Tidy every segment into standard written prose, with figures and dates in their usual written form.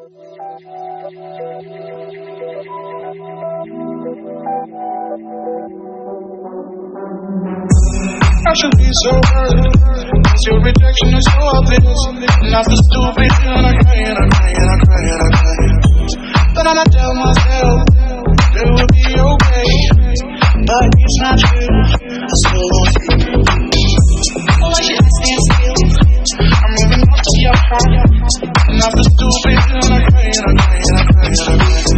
I should be so hurt, 'cause your rejection is so obvious. And after stupid, and I cry, and I cry, and I cry, and I cry. But then I tell myself it will be okay, but it's not true. I still want you. Why should I stand still? I'm moving up to your heart. And after stupid, and I cry, and I cry, and I cry, and I cry.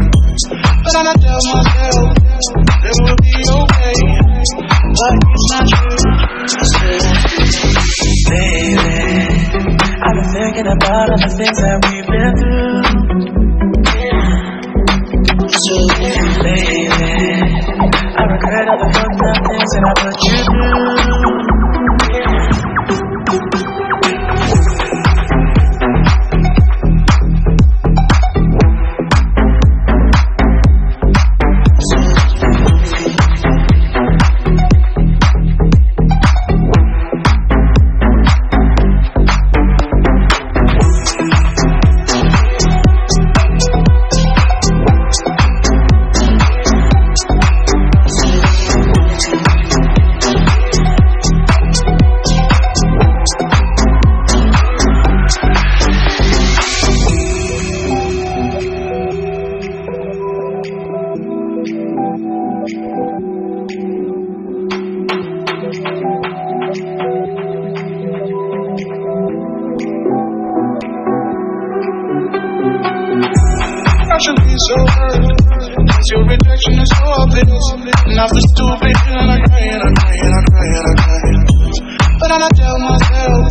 But then I tell myself it will be okay, but it's not true. Baby, I've been thinking about all the things that we've been through. So baby, I regret all the fucked up things that I put you through. I should be so hurt, 'cause your rejection is so obvious. And after stupid, and I cry, and I cry, and I cry, and I cry. But then I tell myself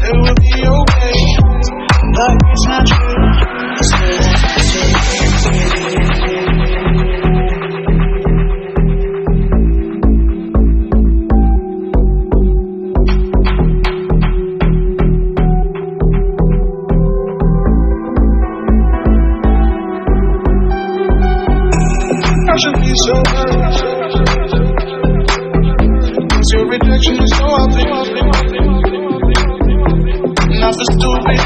it will be okay, but it's not true. I still want you. I should be so hurt, 'cause your rejection is so obvious. And after stupid,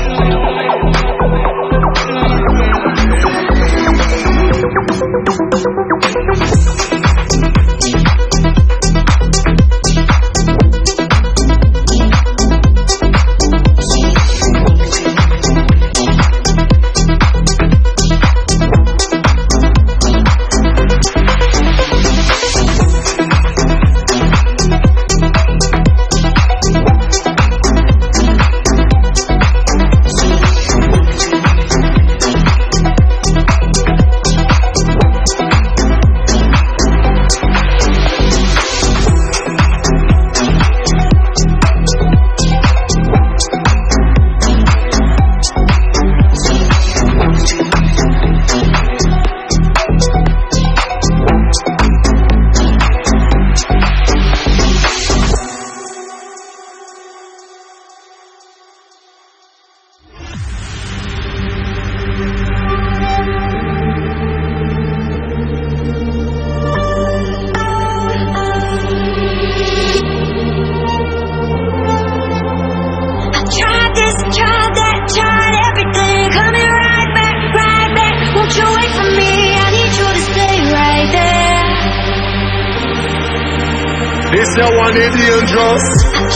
This no one is dangerous.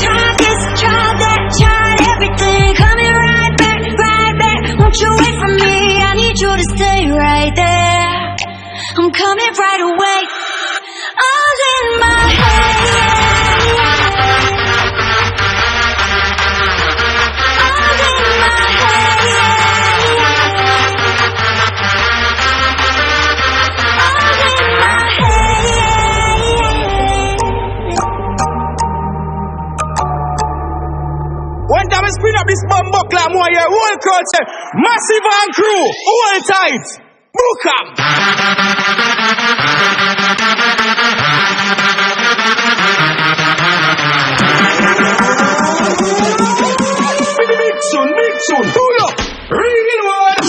Tried this, tried that, tried everything. Coming right back, right back. Won't you wait for me? I need you to stay right there. I'm coming right away. All in my head. All in my head. All in my head. One time I spin up this bumbo clap more here, whole crowd say, Massive and crew, all tight, book up. Big soon, pull up, ring it one.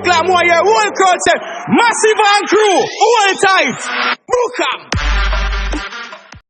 buckler more, yeah, whole crowd say, Massive and crew, hold tight, Booker.